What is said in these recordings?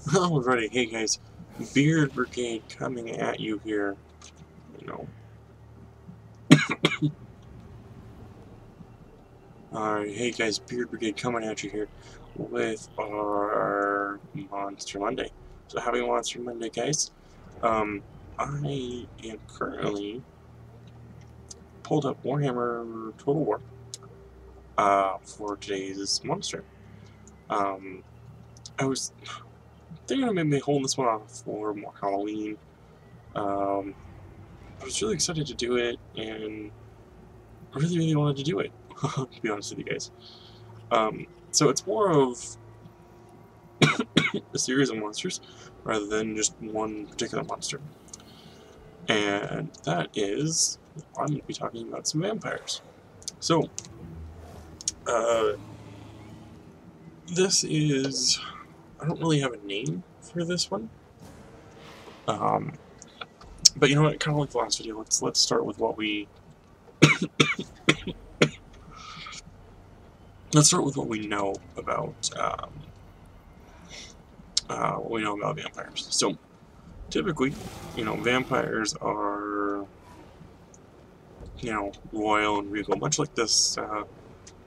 Alrighty, hey guys, Beard Brigade coming at you here. You know, alright, hey guys, Beard Brigade coming at you here with our Monster Monday. So happy Monster Monday, guys. I am currently pulled up Warhammer Total War for today's monster. I was thinking of maybe holding this one off for more Halloween. I was really excited to do it, and I really wanted to do it, to be honest with you guys. So it's more of a series of monsters rather than just one particular monster. And that is, I'm going to be talking about some vampires. So, this is, I don't really have a name for this one. But you know what, kind of like the last video, let's start with what we know about vampires. So typically, vampires are, royal and regal, much like this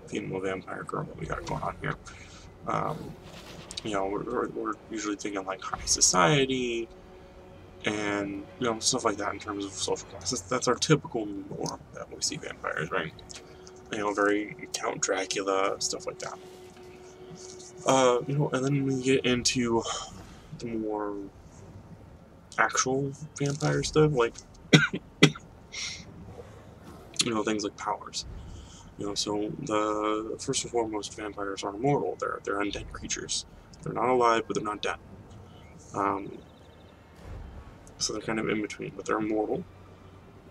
female vampire girl that we got going on here. We're usually thinking like high society and stuff like that in terms of social classes. That's our typical norm that we see vampires, right? Very Count Dracula, stuff like that. And then we get into the more actual vampire stuff, like things like powers. So the first and foremost, vampires are immortal. They're undead creatures. They're not alive, but they're not dead. So they're kind of in between, but they're immortal.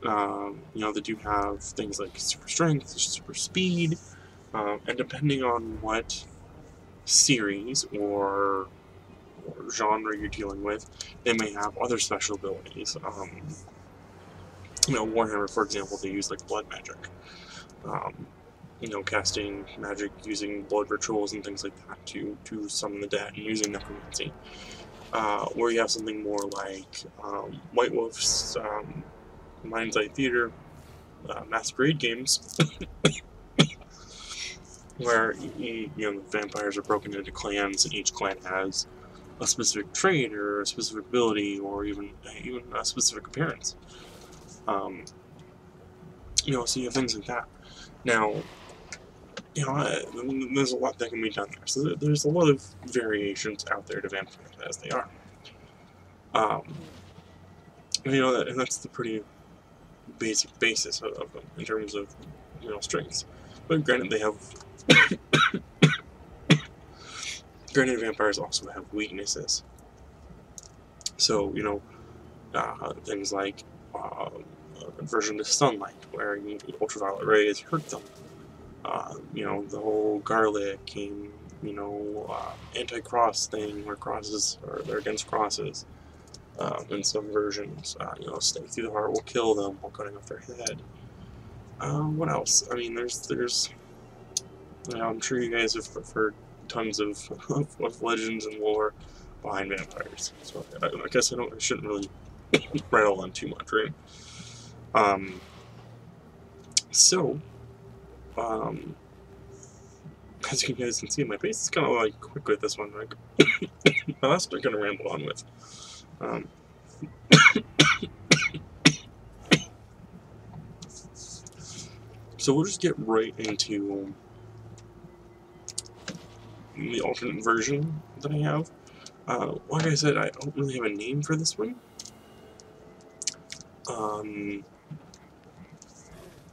They do have things like super strength, super speed, and depending on what series or genre you're dealing with, they may have other special abilities. Warhammer, for example, they use like blood magic. Casting magic using blood rituals and things like that to summon the dead and using necromancy. Where you have something more like White Wolf's Mind's Eye Theater, Masquerade games, where the vampires are broken into clans, and each clan has a specific trait or a specific ability or even a specific appearance. So you have things like that. Now, there's a lot that can be done there. So there's a lot of variations out there to vampires as they are. And that's the pretty basic basis of them in terms of strengths. But granted, they have granted vampires also have weaknesses. So things like aversion to sunlight, where ultraviolet rays hurt them. The whole garlic and anti-cross thing, where crosses they're against crosses. In some versions, stake through the heart will kill them while cutting off their head. What else? I mean, there's I'm sure you guys have heard tons of legends and lore behind vampires. So I guess I shouldn't really rattle on too much, right? As you guys can see, my face is kind of like quick with this one. Like, that's what I'm gonna ramble on with. So we'll just get right into the alternate version that I have. Like I said, I don't really have a name for this one.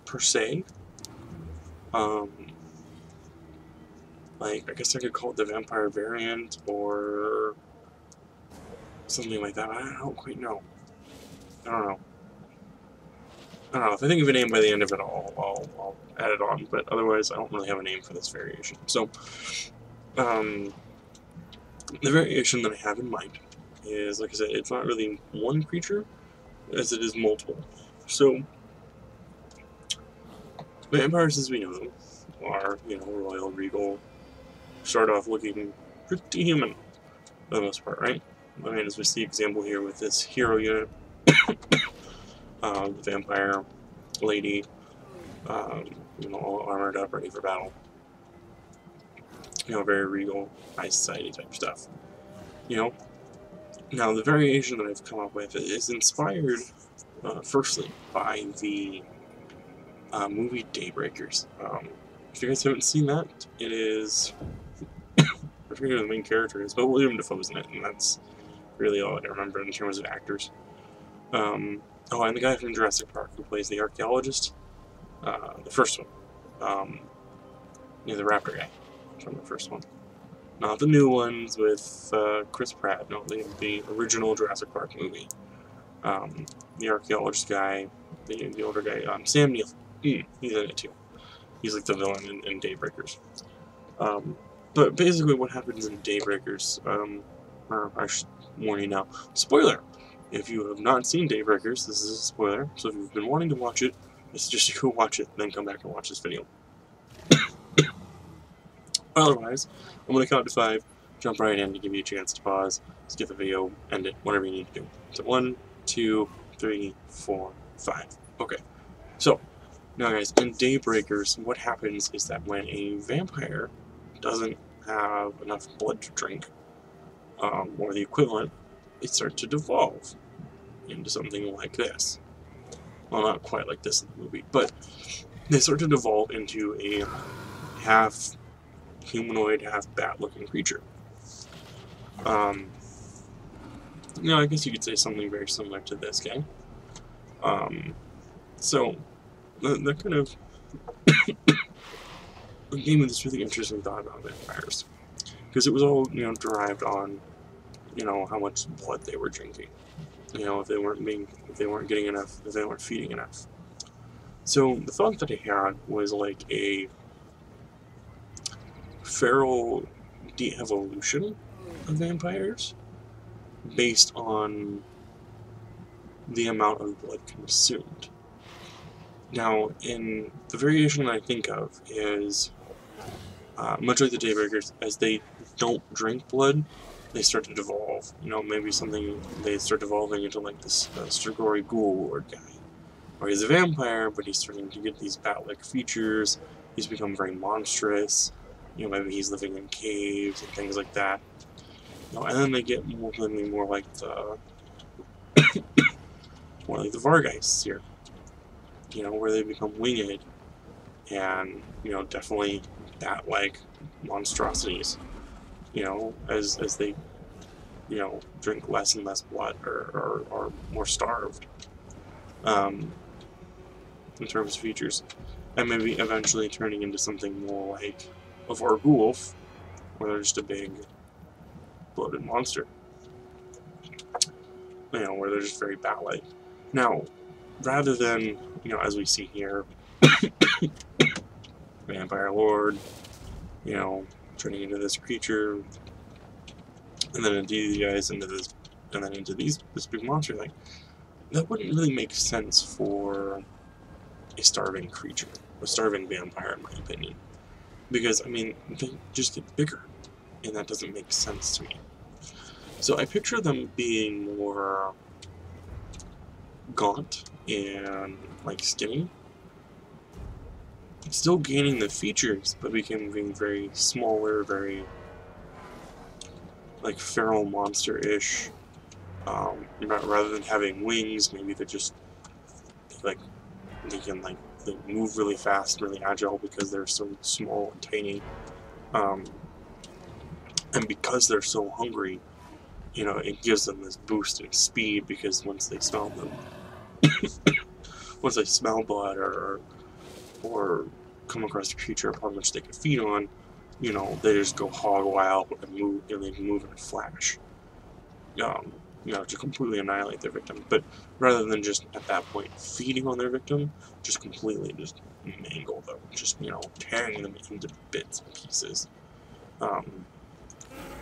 Per se. Like, I guess I could call it the vampire variant or something like that. I don't quite know. I don't know. If I think of a name by the end of it, I'll add it on, but otherwise I don't really have a name for this variation. So, the variation that I have in mind is, like I said, it's not really one creature, as it is multiple. So, vampires as we know them are, royal, regal, start off looking pretty human. for the most part, right? I mean, as we see example here with this hero unit, the vampire lady, you know, all armored up, ready for battle. You know, very regal, high society type stuff. You know, now the variation that I've come up with is inspired, firstly, by the movie Daybreakers. If you guys haven't seen that, it is, I forget who the main character is, but William Dafoe's in it, and that's really all I remember in terms of actors. Oh, and the guy from Jurassic Park who plays the archaeologist, the first one. Yeah, the raptor guy from the first one. Not the new ones with Chris Pratt, no, the original Jurassic Park movie. The archaeologist guy, the older guy, Sam Neill, he's in it too. He's like the villain in Daybreakers. But basically what happens in Daybreakers, or I should warn you now, spoiler! If you have not seen Daybreakers, this is a spoiler, so if you've been wanting to watch it, it's just to go watch it, then come back and watch this video. Otherwise, I'm going to count to 5, jump right in to give you a chance to pause, skip the video, end it, whatever you need to do. So 1, 2, 3, 4, 5. Okay. So, now guys, in Daybreakers, what happens is that when a vampire doesn't have enough blood to drink, or the equivalent, they start to devolve into something like this. Well, not quite like this in the movie, but they start to devolve into a half humanoid, half bat-looking creature. You know, I guess you could say something very similar to this guy. So, that kind of gave me this really interesting thought about vampires, because it was all, you know, derived on, you know, how much blood they were drinking. You know, if they weren't getting enough, if they weren't feeding enough. So the thought that I had was like a feral de-evolution of vampires based on the amount of blood consumed. Now, in the variation I think of is much like the Daybreakers, as they don't drink blood, they start to devolve. You know, maybe they start evolving into like this Strigoi Ghoul Lord guy. Or he's a vampire, but he's starting to get these bat-like features. He's become very monstrous. You know, maybe he's living in caves and things like that. You know, and then they get more like the Vargeists here. You know, where they become winged and, you know, definitely bat-like monstrosities. You know, as they, you know, drink less and less blood or are more starved. In terms of features. And maybe eventually turning into something more like a Vargulf, where they're just a big bloated monster. You know, where they're just very bat-like. Now, rather than, you know, as we see here, Vampire Lord, you know, turning into this creature, and then into these guys, into this, and then into this big monster, like, that wouldn't really make sense for a starving creature, a starving vampire, in my opinion. Because, I mean, they just get bigger, and that doesn't make sense to me. So I picture them being more gaunt and, like, skinny. Still gaining the features, but becoming very smaller, very, like, feral monster-ish. Rather than having wings, maybe they're just, like, they can, like, they move really fast, really agile because they're so small and tiny. And because they're so hungry, you know, it gives them this boost in speed, because once they smell them, once they smell blood or come across a creature upon which they can feed on, you know, they just go hog wild and move, and they can move in a flash. You know, to completely annihilate their victim. But rather than just at that point feeding on their victim, just completely just mangle them, just, you know, tearing them into bits and pieces.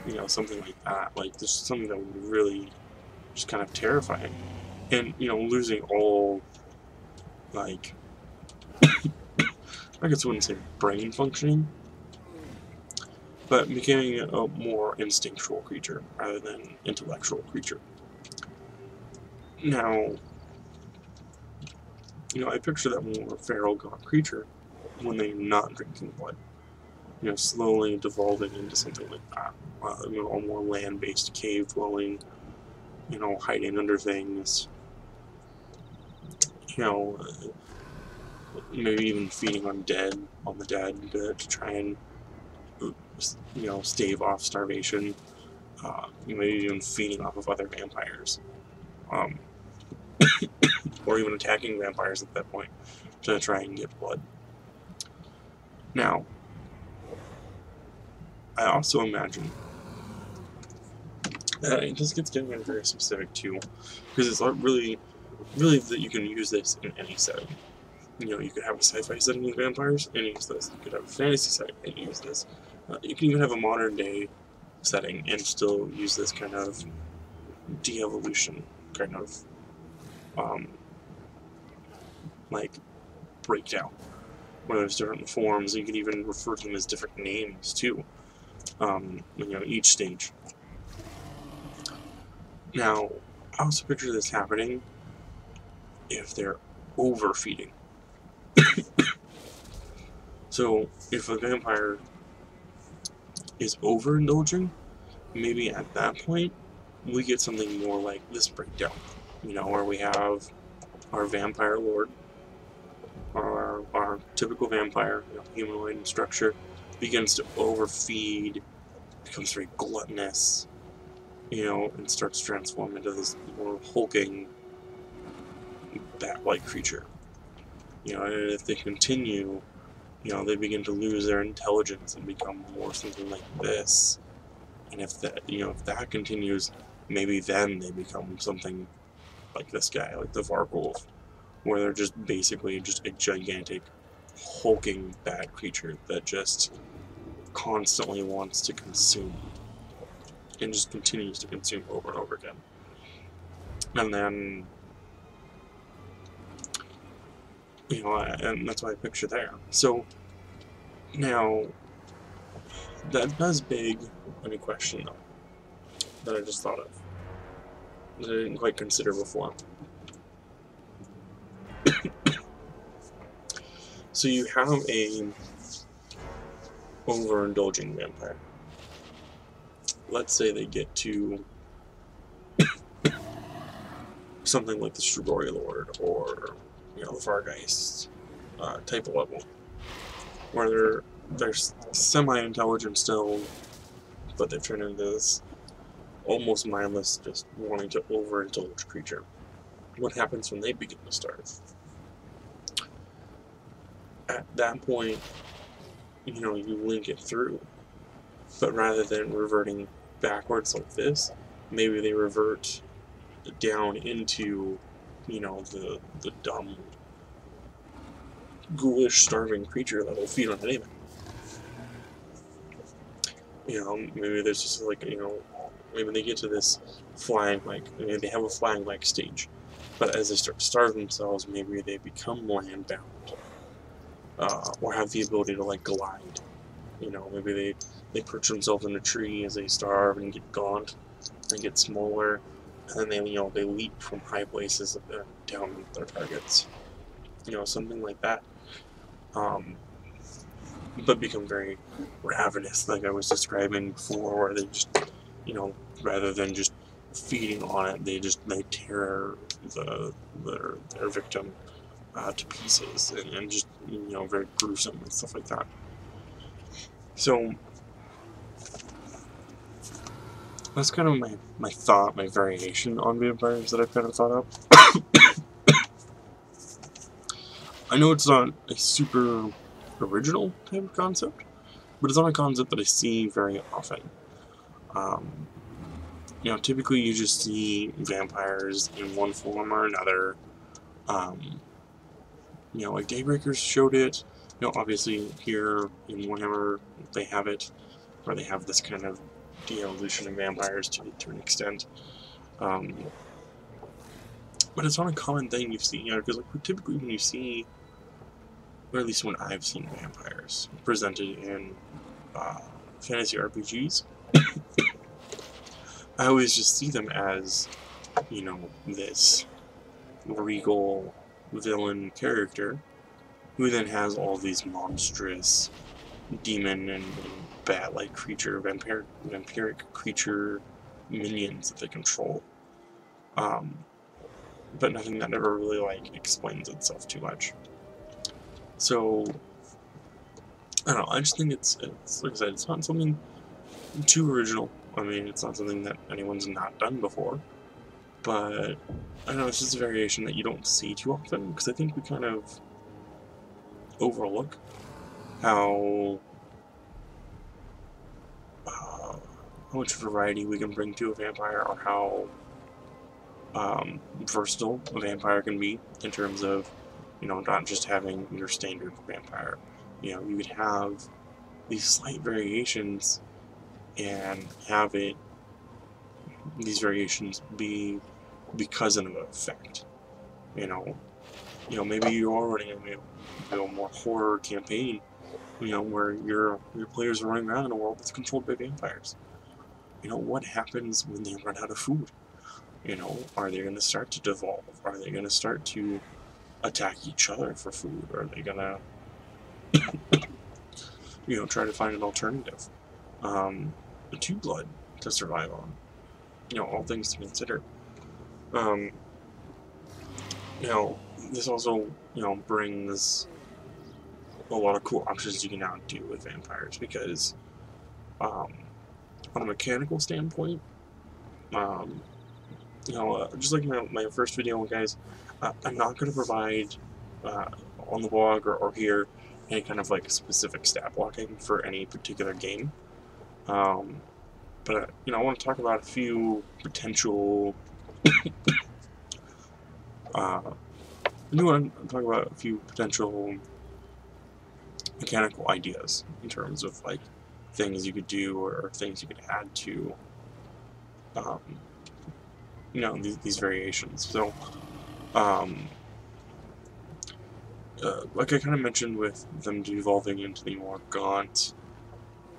You know, something like that. Like, just something that would be really just kind of terrifying. And, you know, losing all, like, I guess I wouldn't say brain functioning, but becoming a more instinctual creature rather than intellectual creature. Now, I picture that more feral gaunt creature when they're not drinking blood. Slowly devolving into something like that. A more land-based, cave-dwelling, hiding under things. Maybe even feeding on the dead to try and, stave off starvation. Maybe even feeding off of other vampires. Or even attacking vampires at that point to try and get blood. Now, I also imagine that it just gets getting very specific too, because it's not really that you can use this in any setting. You could have a sci-fi setting with vampires and use this. You could have a fantasy setting and use this. You can even have a modern day setting and still use this kind of de-evolution kind of like breakdown, where there's different forms. You can even refer to them as different names too. Each stage. Now, I also picture this happening if they're overfeeding. So, if a vampire is overindulging, maybe at that point we get something more like this breakdown. Where we have our vampire lord, or our typical vampire, humanoid in structure, begins to overfeed, becomes very gluttonous, and starts to transform into this more hulking, bat-like creature. And if they continue, they begin to lose their intelligence and become more something like this. And if that continues, maybe then they become something like this guy, like the Vargolf, where they're just basically just a gigantic, hulking bat creature that just constantly wants to consume, and just continues to consume over and over again. And then, and that's what I picture there. So, now, that does beg a new question, though, that I just thought of, that I didn't quite consider before. So you have a overindulging vampire. Let's say they get to something like the Strigoi Lord or the Vargeist type of level, where they're semi-intelligent still, but they've turned into this almost mindless, just wanting to overindulge creature. What happens when they begin to starve? At that point, you link it through, but rather than reverting backwards like this, maybe they revert down into, the dumb, ghoulish, starving creature that will feed on anything. Maybe there's just maybe they get to this maybe they have a flying-like stage, but as they start to starve themselves, maybe they become land-bound, or have the ability to glide. Maybe they perch themselves in a tree as they starve and get gaunt and get smaller, and then they leap from high places down their targets. Something like that. But become very ravenous, like I was describing before, where they just, rather than just feeding on it, they tear their victim to pieces, and just, very gruesome and stuff like that. So that's kind of my variation on vampires that I've kind of thought up. I know it's not a super original type of concept, but it's not a concept that I see very often. Typically you just see vampires in one form or another. Like Daybreakers showed it. Obviously here in Warhammer they have it, where they have this kind of de-evolution of vampires to an extent. But it's not a common thing you see, because typically when you see, or at least when I've seen vampires presented in fantasy RPGs, I always just see them as, you know, this regal villain character who then has all these monstrous demon and bat-like creature, vampiric creature minions that they control. But nothing that ever really, like, explains itself too much. So, I don't know, I just think it's like I said, it's not something too original. I mean, it's not something that anyone's not done before. But, I don't know, it's just a variation that you don't see too often, because I think we kind of overlook how much variety we can bring to a vampire, or how versatile a vampire can be in terms of, you know, not just having your standard vampire. You know, you could have these slight variations and have these variations be because of an effect. You know, maybe you are running a more horror campaign, you know, where your players are running around in a world that's controlled by vampires. You know, what happens when they run out of food? You know, are they going to start to devolve? Are they going to start to attack each other for food? Are they going to, you know, try to find an alternative to blood to survive on? You know, all things to consider. You know, this also, you know, brings a lot of cool options you can now do with vampires, because on a mechanical standpoint, you know, just like my first video, guys, I'm not going to provide on the blog or here any kind of like specific stat blocking for any particular game. But you know, I want to talk about a few potential. I do want to talk about a few potential mechanical ideas in terms of like things you could do or things you could add to, you know, these variations. So, like I kind of mentioned with them devolving into the more gaunt,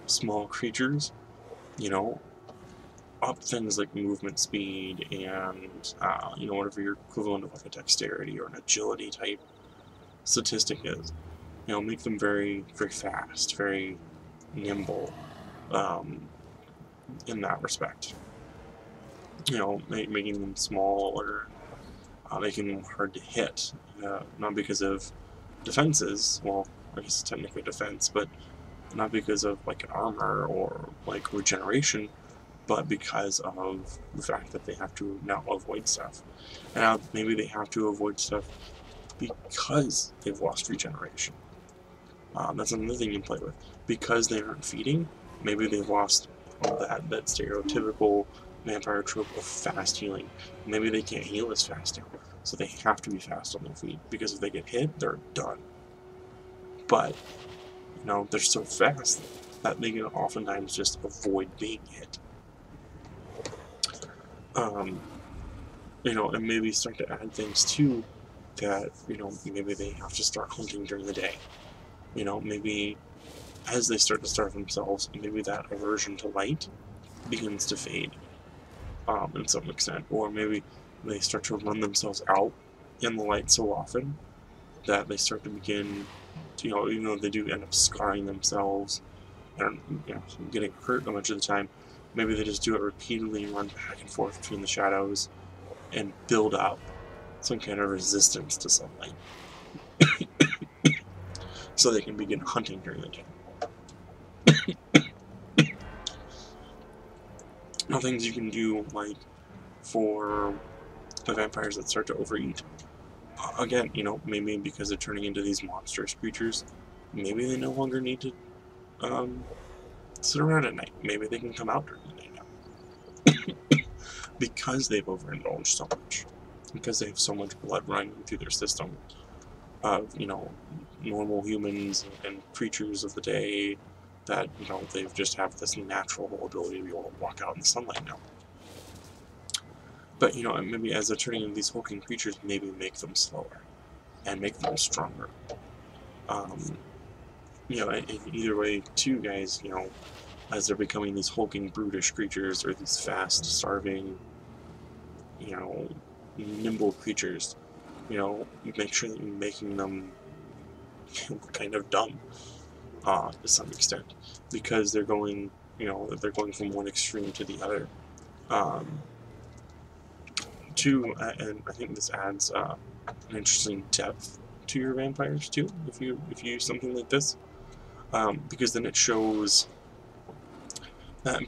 small creatures, you know, up things like movement speed and, you know, whatever your equivalent of like a dexterity or an agility type statistic is. You know, make them very, very fast, very nimble, in that respect. You know, making them smaller, making them hard to hit, not because of defenses, well, I guess it's technically defense, but not because of like an armor or like regeneration, but because of the fact that they have to now avoid stuff. And now maybe they have to avoid stuff because they've lost regeneration. That's another thing you can play with. Because they aren't feeding, maybe they've lost all that stereotypical vampire trope of fast healing. Maybe they can't heal as fast now, so they have to be fast on their feet, because if they get hit, they're done. But, you know, they're so fast that they can oftentimes just avoid being hit. You know, and maybe start to add things too that, you know, maybe they have to start hunting during the day. You know, maybe as they start to starve themselves, maybe that aversion to light begins to fade, in some extent. Or maybe they start to run themselves out in the light so often that they start to begin to, you know, even though they do end up scarring themselves and, you know, getting hurt a bunch of the time, maybe they just do it repeatedly and run back and forth between the shadows and build up some kind of resistance to sunlight. So they can begin hunting during the day. Now, things you can do, like, for the vampires that start to overeat. Again, you know, maybe because they're turning into these monstrous creatures, maybe they no longer need to sit around at night. Maybe they can come out during the day now. Because they've overindulged so much. Because they have so much blood running through their system of, you know, normal humans and creatures of the day that, you know, they've just have this natural ability to be able to walk out in the sunlight now. But, you know, maybe as they're turning into these hulking creatures, maybe make them slower and make them stronger. You know, and either way, too, guys, you know, as they're becoming these hulking, brutish creatures, or these fast, starving, you know, nimble creatures. You know, you make sure that you're making them kind of dumb, to some extent, because they're going, you know, they're going from one extreme to the other. And I think this adds an interesting depth to your vampires too, if you use something like this, because then it shows that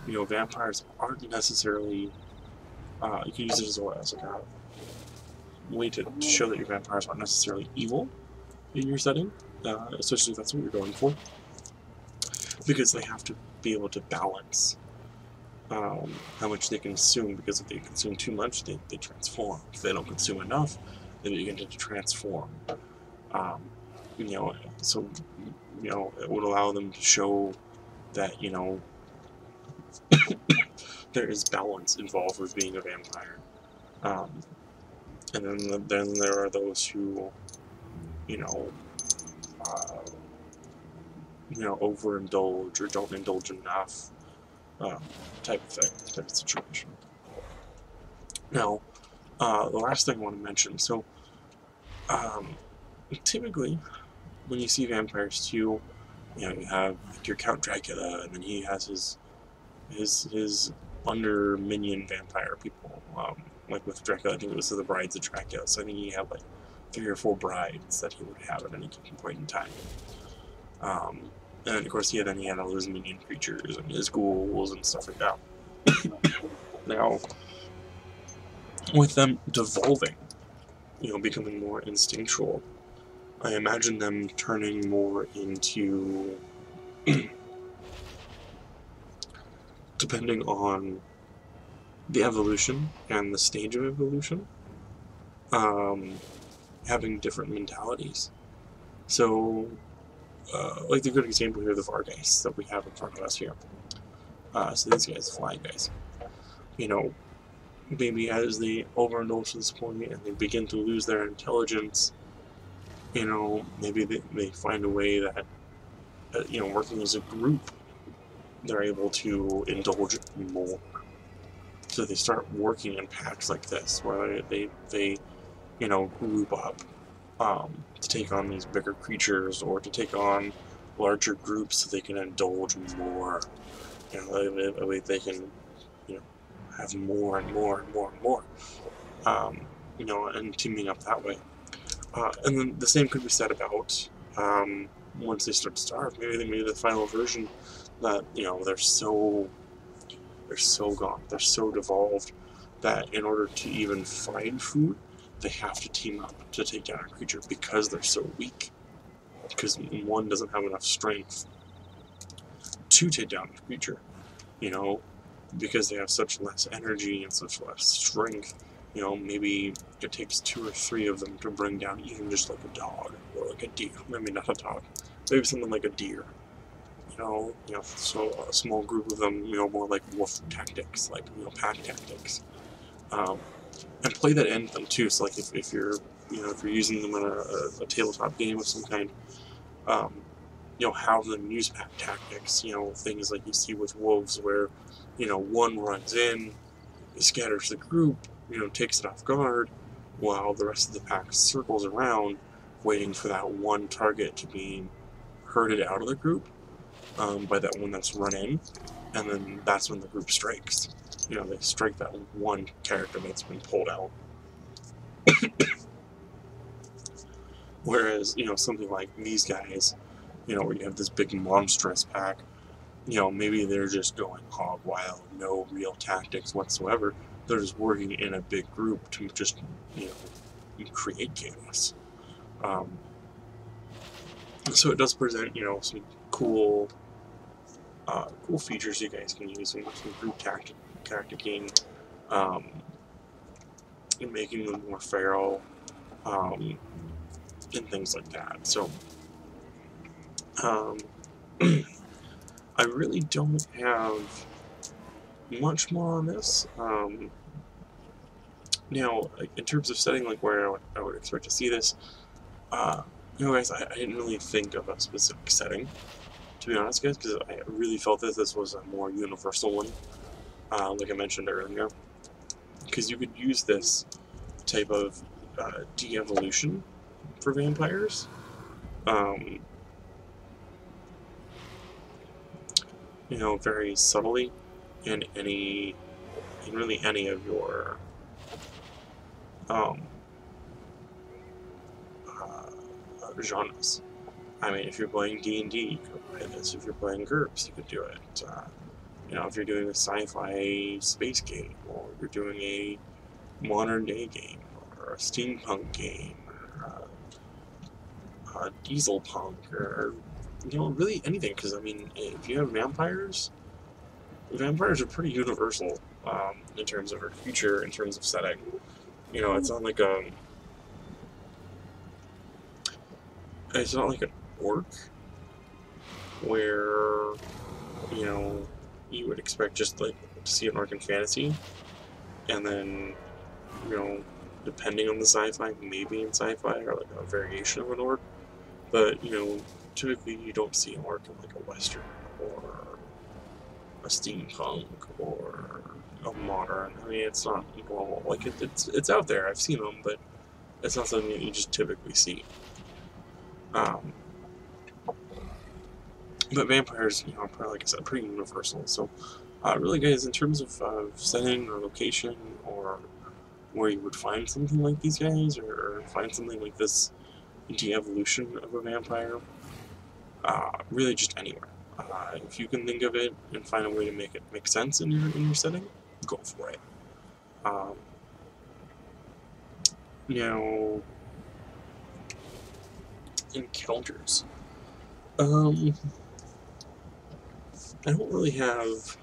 you know, vampires aren't necessarily. You can use it as well as like a way to show that your vampires aren't necessarily evil in your setting, especially if that's what you're going for, because they have to be able to balance how much they consume, because if they consume too much, they transform. If they don't consume enough, then they begin to transform. You know, so, you know, it would allow them to show that, you know, there is balance involved with being a vampire. And then there are those who, you know, overindulge or don't indulge enough, type of thing, type of situation. Now, the last thing I want to mention, so, typically, when you see vampires too, you know, you have your Count Dracula, and then he has his under minion vampire people. Like with Dracula, I think it was the Brides of Dracula, so I think he had like 3 or 4 brides that he would have at any given point in time. And of course, then he had all his minion creatures and his ghouls and stuff like that. Now, with them devolving, you know, becoming more instinctual, I imagine them turning more into, depending on the evolution and the stage of evolution, having different mentalities. So, like the good example here, the Vargeist that we have in front of us here. So these guys, flying guys, you know, maybe as they overindulge to this point and they begin to lose their intelligence, you know, maybe they find a way that, you know, working as a group, they're able to indulge more. So they start working in packs like this, where they you know, group up to take on these bigger creatures, or to take on larger groups so they can indulge more. You know, they can, you know, have more and more and more and more. You know, and teaming up that way. And then the same could be said about once they start to starve. Maybe the final version that, you know, they're so gone, they're so devolved that in order to even find food, they have to team up to take down a creature because they're so weak. Because one doesn't have enough strength to take down a creature, you know, because they have such less energy and such less strength. You know, maybe it takes 2 or 3 of them to bring down even just like a dog or like a deer. Maybe not a dog, maybe something like a deer. You know, so a small group of them, you know, more like wolf tactics, like, you know, pack tactics, and play that into them too. So like if you're, you know, if you're using them in a tabletop game of some kind, you know, have them use pack tactics. You know, things like you see with wolves, where, you know, one runs in, scatters the group, you know, takes it off guard, while the rest of the pack circles around, waiting for that one target to be herded out of the group by that one that's run in, and then that's when the group strikes. You know, they strike that one character that's been pulled out. Whereas, you know, something like these guys, you know, where you have this big monstrous pack, you know, maybe they're just going hog wild, no real tactics whatsoever. They're just working in a big group to just, you know, create chaos. So it does present, you know, some cool features you guys can use in some group tacticking, and making them more feral, and things like that. So, I really don't have much more on this. Now, in terms of setting, like where I would expect to see this, you know, guys, I didn't really think of a specific setting to be honest, guys, because I really felt that this was a more universal one, like I mentioned earlier, because you could use this type of de-evolution for vampires. You know, very subtly in really any of your genres. I mean, if you're playing D&D, you could apply this. If you're playing GURPS, you could do it. You know, if you're doing a sci-fi space game, or you're doing a modern day game, or a steampunk game, or a diesel punk, or you know, really anything. Because I mean, if you have vampires are pretty universal in terms of her creature, in terms of setting. You know, it's not like an orc where, you know, you would expect just like to see an orc in fantasy, and then, you know, depending on the sci-fi, maybe in sci-fi or like a variation of an orc, but you know, typically you don't see an orc in like a western or a steampunk or a modern. I mean, it's not normal. Like it's out there. I've seen them, but it's not something that you just typically see. But vampires, you know, are, like I said, pretty universal. So, really, guys, in terms of setting or location or where you would find something like these guys, or find something like this de-evolution of a vampire, really just anywhere. If you can think of it and find a way to make it make sense in your setting, go for it. Now, encounters. I don't really have,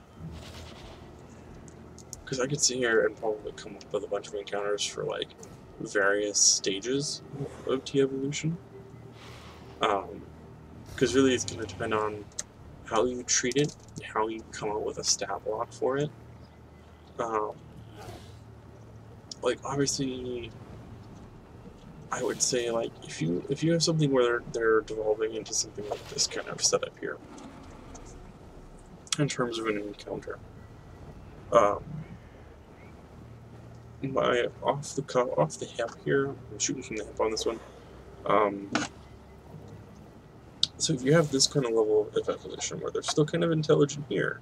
because I could sit here and probably come up with a bunch of encounters for like various stages of de-evolution. Because really it's going to depend on how you treat it, and how you come up with a stat block for it. Like obviously, I would say like if you have something where they're devolving into something like this kind of setup here, in terms of an encounter, off the hip here, I'm shooting from the hip on this one. So if you have this kind of level of evolution where they're still kind of intelligent here,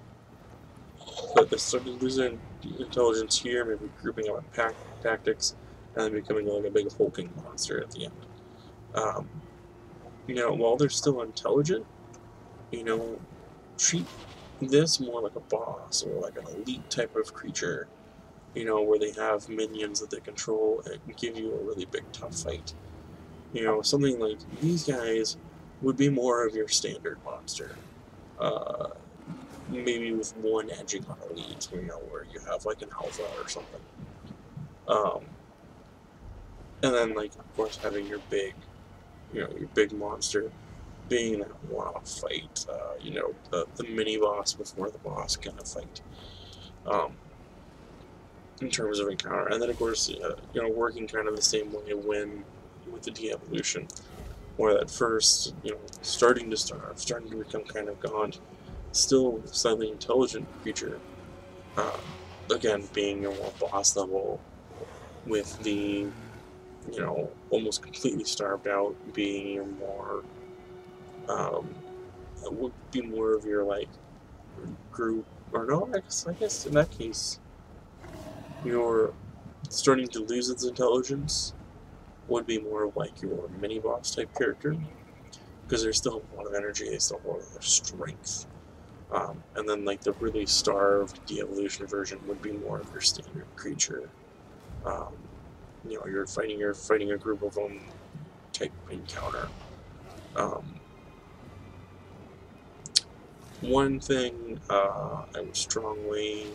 but they're starting to lose their intelligence here, maybe grouping up in pack tactics, and then becoming like a big hulking monster at the end. You know, while they're still intelligent, you know, treat this more like a boss or like an elite type of creature, you know, where they have minions that they control and give you a really big tough fight. You know, something like these guys would be more of your standard monster. Maybe with one edging on elite, you know, where you have like an alpha or something. And then like of course having your big, you know, your big monster being that one-off fight, you know, the mini-boss before the boss kind of fight, in terms of encounter. And then, of course, you know, working kind of the same way with the de-evolution, where that first, you know, starting to starve, starting to become kind of gaunt, still slightly intelligent creature, again, being your more boss level, with the, you know, almost completely starved out being your more, it would be more of your, like, group, or no, I guess in that case, you're starting to lose its intelligence, would be more of like your mini-boss type character, because they still have a lot of energy, they still have a lot of strength. And then like the really starved de-evolution version would be more of your standard creature. You know, you're fighting a group of them type encounter. One thing I would strongly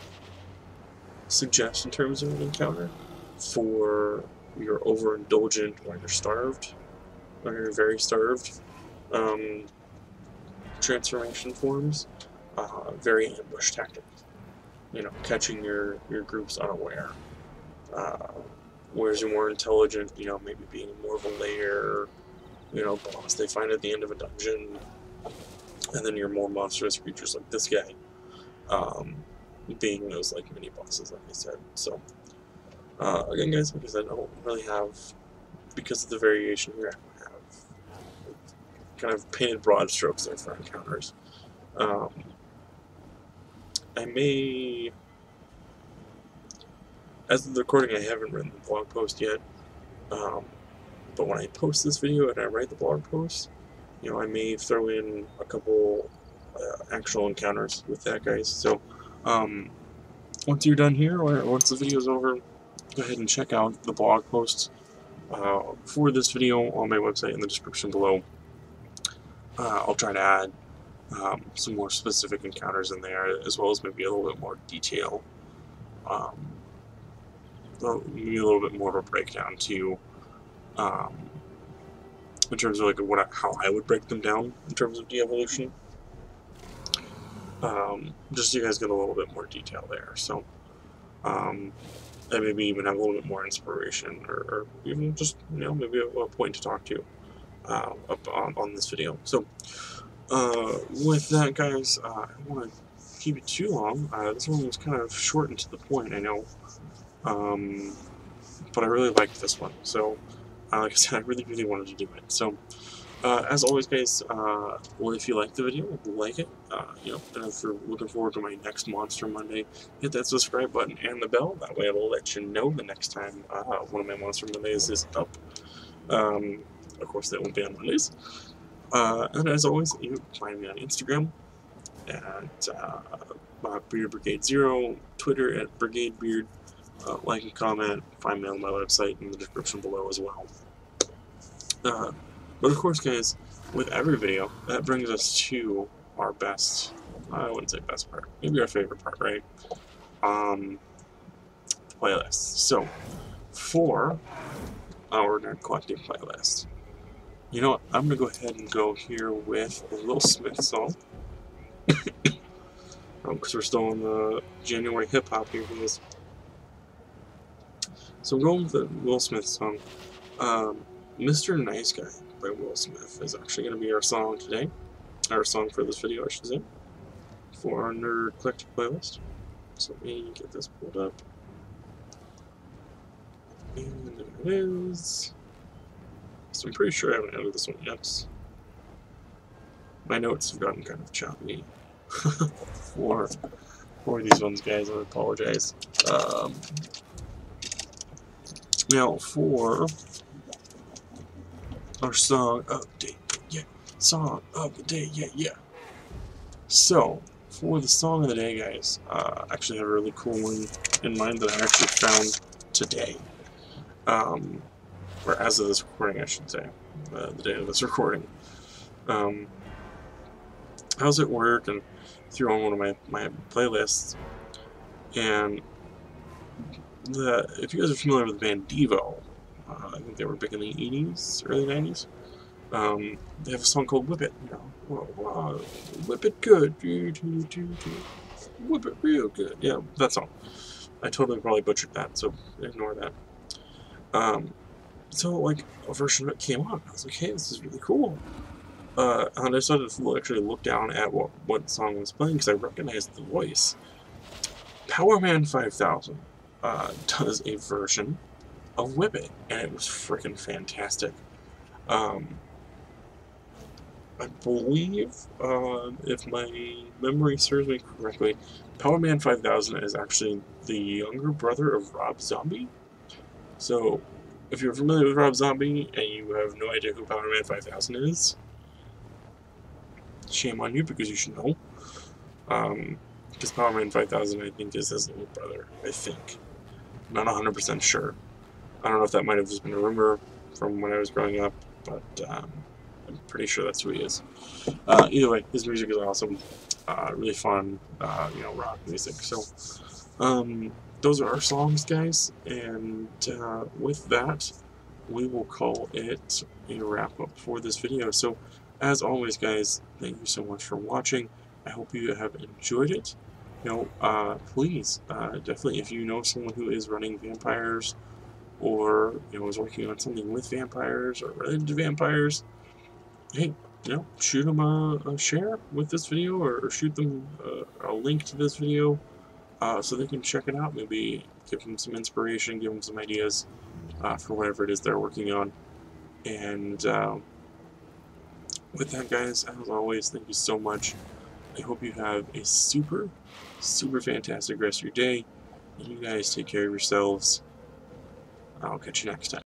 suggest in terms of an encounter for your overindulgent or you're starved, or you're very starved transformation forms, very ambush tactic. You know, catching your groups unaware. Whereas you're more intelligent, you know, maybe being more of a lair, you know, boss they find at the end of a dungeon, and then your more monstrous creatures like this guy, being those like mini bosses, like I said. So again, guys, like I said, I don't really have, because of the variation here, I don't have kind of painted broad strokes there for encounters. I may, as of the recording, I haven't written the blog post yet, but when I post this video and I write the blog post, you know, I may throw in a couple actual encounters with that, guys. So once you're done here, or once the video's over, go ahead and check out the blog post for this video on my website in the description below. I'll try to add some more specific encounters in there, as well as maybe a little bit more detail, maybe a little bit more of a breakdown too, in terms of like how I would break them down in terms of de-evolution. Just so you guys get a little bit more detail there. So, and maybe even have a little bit more inspiration, or even just, you know, maybe a point to talk to up on this video. So, with that, guys, I don't want to keep it too long. This one was kind of short and to the point, I know, but I really liked this one. So, like I said, I really, really wanted to do it. So, as always, guys, well, if you liked the video, like it, you know, and if you're looking forward to my next Monster Monday, hit that subscribe button and the bell. That way it'll let you know the next time one of my Monster Mondays is up. Of course, that won't be on Mondays. And as always, you can find me on Instagram at BeardBrigade0, Twitter at BrigadeBeard. Like and comment, find me on my website in the description below as well. But of course, guys, with every video, that brings us to our best, I wouldn't say best part, maybe our favorite part, right? Playlist. So, for our Nerd Collecting playlist, you know what, I'm going to go ahead and go here with a Will Smith song. Because we're still in the January hip-hop here, guys. So I'm going with the Will Smith song. Mr. Nice Guy by Will Smith is actually going to be our song today. Our song for this video, I should say. For our Nerd Collecting playlist. So let me get this pulled up. And there it is. So I'm pretty sure I haven't added this one yet. My notes have gotten kind of choppy for these ones, guys. I apologize. Now for our song of the day, song of the day, So for the song of the day, guys, I actually have a really cool one in mind that I actually found today. Or as of this recording, I should say, the day of this recording. How's it work? And threw on one of my playlists, and if you guys are familiar with the band Devo, I think they were big in the 80s, early 90s. They have a song called "Whip It." You know, whip it good, whip it real good. Yeah, that song. I totally probably butchered that, so ignore that. So like a version of it came on. I was like, hey, this is really cool. And I decided to actually look down at what song was playing because I recognized the voice. Powerman 5000 does a version of Whip It, and it was freaking fantastic. I believe, if my memory serves me correctly, Powerman 5000 is actually the younger brother of Rob Zombie. So, if you're familiar with Rob Zombie and you have no idea who Powerman 5000 is, shame on you, because you should know. Because Powerman 5000, I think, is his little brother, I think. I'm not 100% sure. I don't know if that might have just been a rumor from when I was growing up, but I'm pretty sure that's who he is. Either way, his music is awesome. Really fun, you know, rock music. So, those are our songs, guys, and with that, we will call it a wrap-up for this video. So, as always, guys, thank you so much for watching. I hope you have enjoyed it. You know, please, definitely, if you know someone who is running vampires, or, you know, is working on something with vampires, or related to vampires, hey, you know, shoot them a share with this video, or shoot them a link to this video so they can check it out. Maybe give them some inspiration, give them some ideas for whatever it is they're working on. And with that, guys, as always, thank you so much. I hope you have a super, super fantastic rest of your day. And you guys take care of yourselves. I'll catch you next time.